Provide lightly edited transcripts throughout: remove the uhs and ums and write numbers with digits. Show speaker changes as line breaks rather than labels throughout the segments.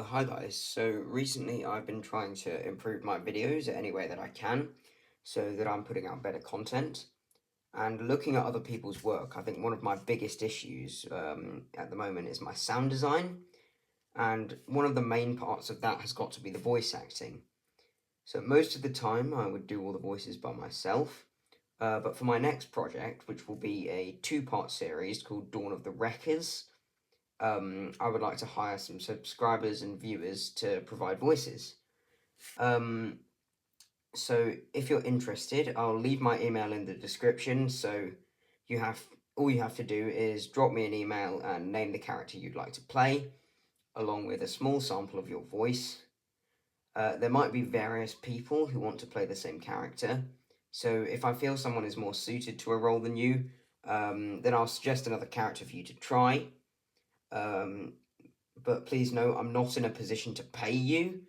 Hi guys. So recently I've been trying to improve my videos any way that I can so that I'm putting out better content. And looking at other people's work, I think one of my biggest issues at the moment is my sound design. And one of the main parts of that has got to be the voice acting. So most of the time I would do all the voices by myself. But for my next project, which will be a two-part series called Dawn of the Wreckers, I would like to hire some subscribers and viewers to provide voices. Um, so if you're interested, I'll leave my email in the description. So you have all you have to do is drop me an email and name the character you'd like to play, along with a small sample of your voice. There might be various people who want to play the same character. So if I feel someone is more suited to a role than you, then I'll suggest another character for you to try. Um, but please know I'm not in a position to pay you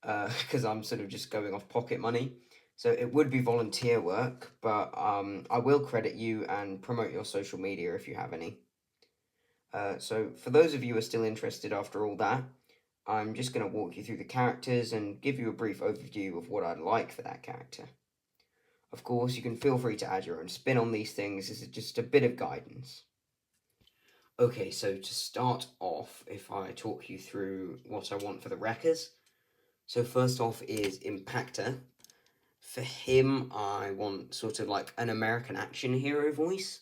because I'm sort of just going off pocket money. So it would be volunteer work, but I will credit you and promote your social media if you have any. So for those of you who are still interested after all that, I'm just going to walk you through the characters and give you a brief overview of what I'd like for that character. Of course, you can feel free to add your own spin on these things. This is just a bit of guidance. Okay, so to start off, if I talk you through what I want for the Wreckers. So first off is Impactor. For him, I want sort of like an American action hero voice.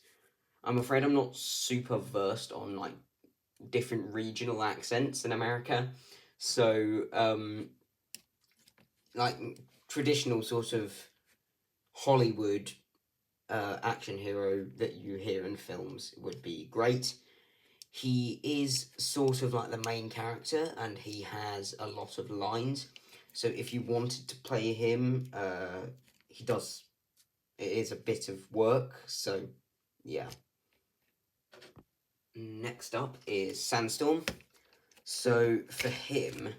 I'm afraid I'm not super versed on like different regional accents in America. So, like traditional sort of Hollywood action hero that you hear in films would be great. He is sort of like the main character and he has a lot of lines. So if you wanted to play him, he does. It is a bit of work. So yeah. Next up is Sandstorm. So for him,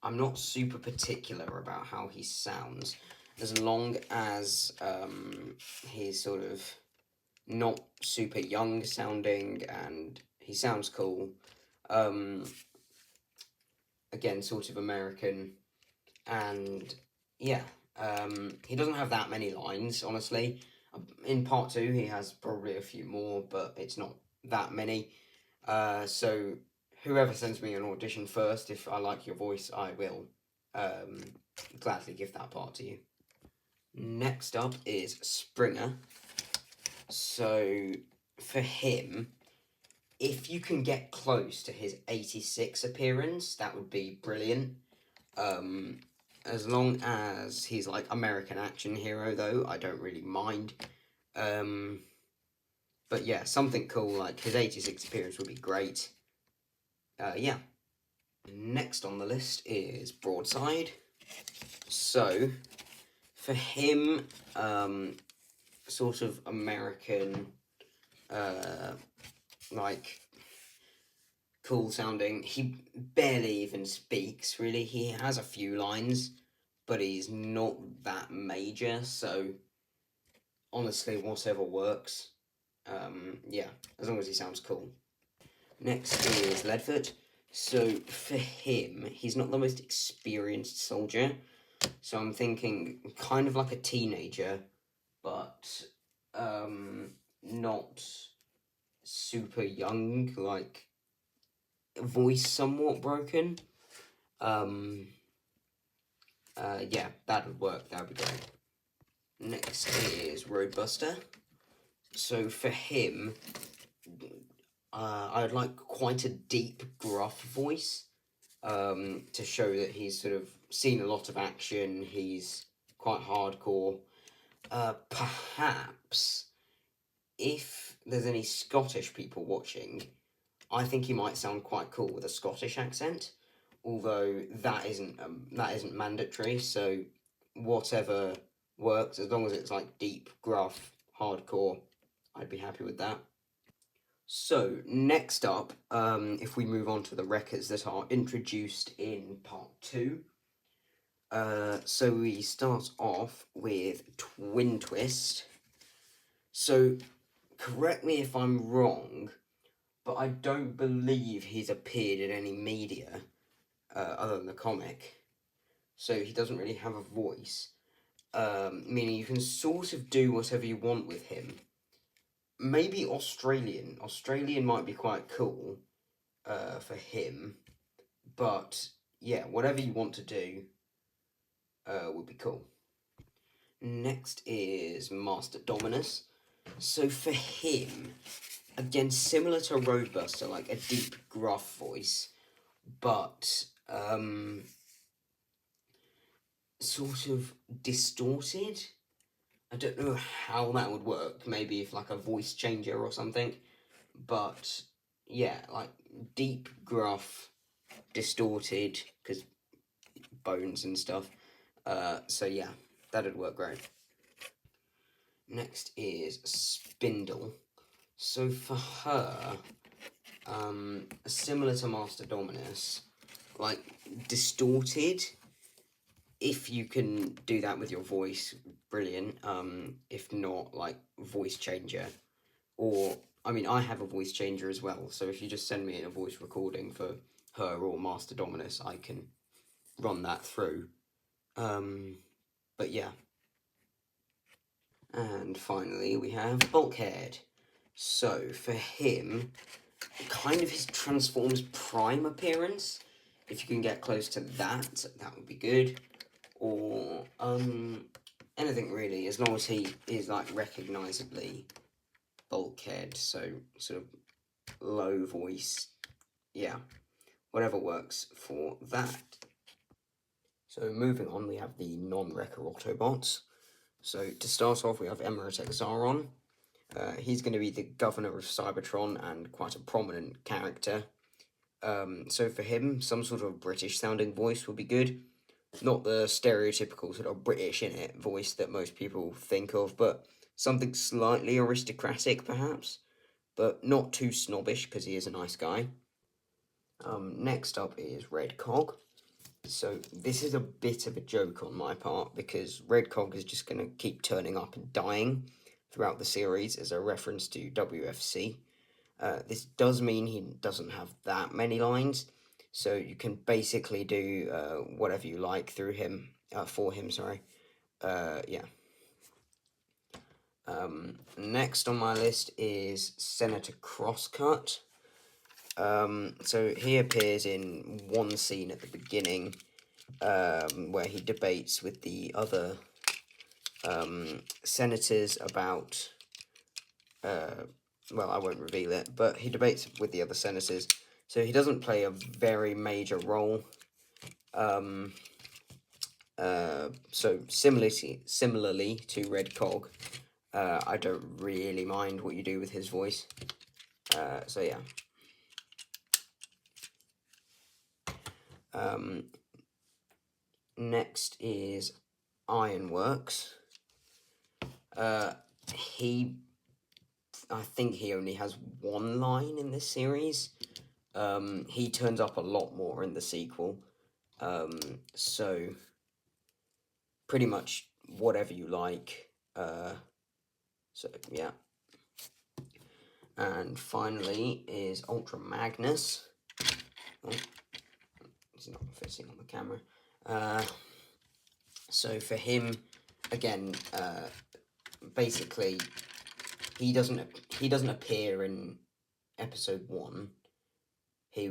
I'm not super particular about how he sounds, as long as he's sort of not super young sounding and he sounds cool. Um, Again, sort of American, and yeah, he doesn't have that many lines, honestly. In part two, he has probably a few more, but it's not that many. So whoever sends me an audition first, if I like your voice, I will gladly give that part to you. Next up is Springer. So for him, if you can get close to his 86 appearance, that would be brilliant. As long as he's like American action hero, though, I don't really mind. But yeah, something cool like his 86 appearance would be great. Yeah. Next on the list is Broadside. So, for him, sort of American, like cool sounding. He barely even speaks, really. He has a few lines, but he's not that major, so honestly, whatever works. Yeah, as long as he sounds cool. Next is Leadfoot. So for him, he's not the most experienced soldier. So I'm thinking kind of like a teenager, but not super young, like voice somewhat broken. Um, yeah, that would work. That would be great. Next is Roadbuster. So for him, I'd like quite a deep, gruff voice to show that he's sort of seen a lot of action. He's quite hardcore. Perhaps if there's any Scottish people watching, I think he might sound quite cool with a Scottish accent. Although that isn't mandatory. So whatever works, as long as it's like deep, gruff, hardcore, I'd be happy with that. So, next up, if we move on to the records that are introduced in part two. So we start off with Twin Twist. So, correct me if I'm wrong, but I don't believe he's appeared in any media. other than the comic. So he doesn't really have a voice, meaning you can sort of do whatever you want with him. Maybe Australian. Australian might be quite cool for him, but yeah, whatever you want to do would be cool. Next is Master Dominus. So for him, again, similar to Roadbuster, like a deep, gruff voice, but sort of distorted. I don't know how that would work. Maybe if like a voice changer or something. But yeah, like deep, gruff, distorted, because bones and stuff. So yeah, that'd work great. Next is Spindle. So for her, similar to Master Dominus, like distorted. If you can do that with your voice, brilliant. If not, like voice changer, or I mean, I have a voice changer as well. So if you just send me in a voice recording for her or Master Dominus, I can run that through. But yeah. And finally, we have Bulkhead. So for him, kind of his Transformers Prime appearance. If you can get close to that, that would be good. Or anything really, as long as he is like recognizably Bulkhead, so sort of low voice, yeah, whatever works for that. So moving on, we have the non-Wrecker Autobots. So to start off, we have Emerite Zaron. He's going to be the governor of Cybertron and quite a prominent character. So for him, some sort of British-sounding voice would be good. Not the stereotypical sort of British in it voice that most people think of, but something slightly aristocratic, perhaps, but not too snobbish because he is a nice guy. Next up is Red Cog. So this is a bit of a joke on my part because Red Cog is just going to keep turning up and dying throughout the series as a reference to WFC. This does mean he doesn't have that many lines, so you can basically do whatever you like through him, for him, sorry. Yeah. Next on my list is Senator Crosscut. So he appears in one scene at the beginning, where he debates with the other senators about, well, I won't reveal it, but he debates with the other senators, so he doesn't play a very major role. So similarly to Red Cog, I don't really mind what you do with his voice. So yeah. Next is Ironworks. I think he only has one line in this series. He turns up a lot more in the sequel. So pretty much whatever you like. So yeah. And finally is Ultra Magnus. Oh, it's not fitting on the camera. So for him, again, basically, he doesn't appear in episode 1. He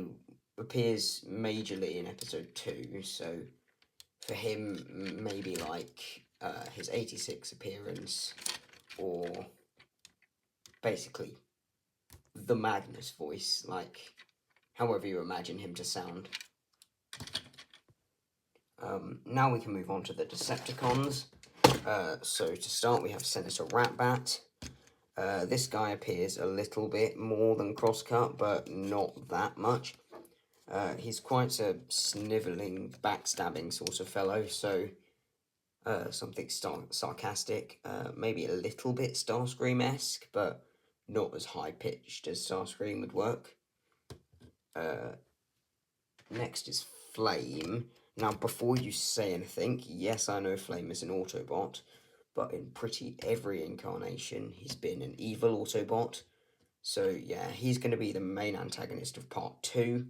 appears majorly in episode 2. So for him, maybe like his 86 appearance, or basically the Magnus voice, like however you imagine him to sound. Now we can move on to the Decepticons. So to start, we have Senator Ratbat. This guy appears a little bit more than Crosscut, but not that much. He's quite a snivelling, backstabbing sort of fellow, so something sarcastic, maybe a little bit Starscream-esque, but not as high-pitched as Starscream would work. Next is Flame. Now, before you say anything, yes, I know Flame is an Autobot, but in pretty every incarnation, he's been an evil Autobot. So, yeah, he's going to be the main antagonist of Part 2.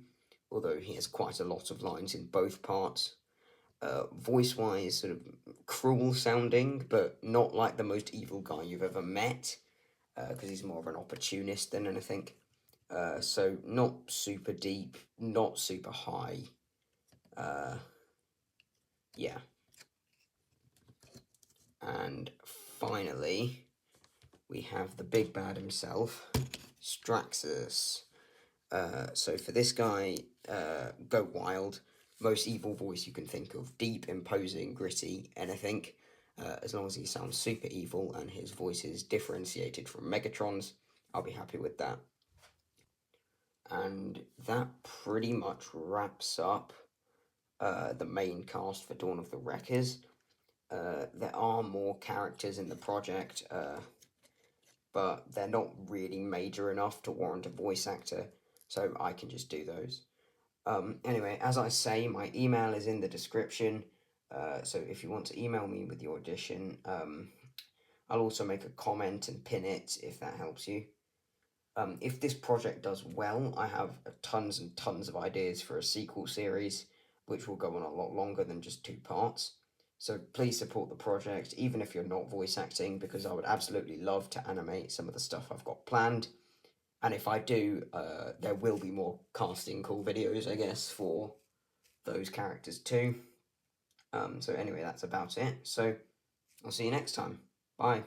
although he has quite a lot of lines in both parts. Voice-wise, sort of cruel sounding, but not like the most evil guy you've ever met, because he's more of an opportunist than anything. So not super deep, not super high. Yeah. And finally, we have the big bad himself, Straxus. So for this guy, go wild. Most evil voice you can think of. Deep, imposing, gritty, anything. As long as he sounds super evil and his voice is differentiated from Megatron's, I'll be happy with that. And that pretty much wraps up the main cast for Dawn of the Wreckers. There are more characters in the project, but they're not really major enough to warrant a voice actor, so I can just do those. Anyway, as I say, my email is in the description, so if you want to email me with your audition, I'll also make a comment and pin it if that helps you. If this project does well, I have tons and tons of ideas for a sequel series, which will go on a lot longer than just 2 parts. So please support the project, even if you're not voice acting, because I would absolutely love to animate some of the stuff I've got planned. And if I do, there will be more casting call videos, I guess, for those characters too. So anyway, that's about it. So I'll see you next time. Bye.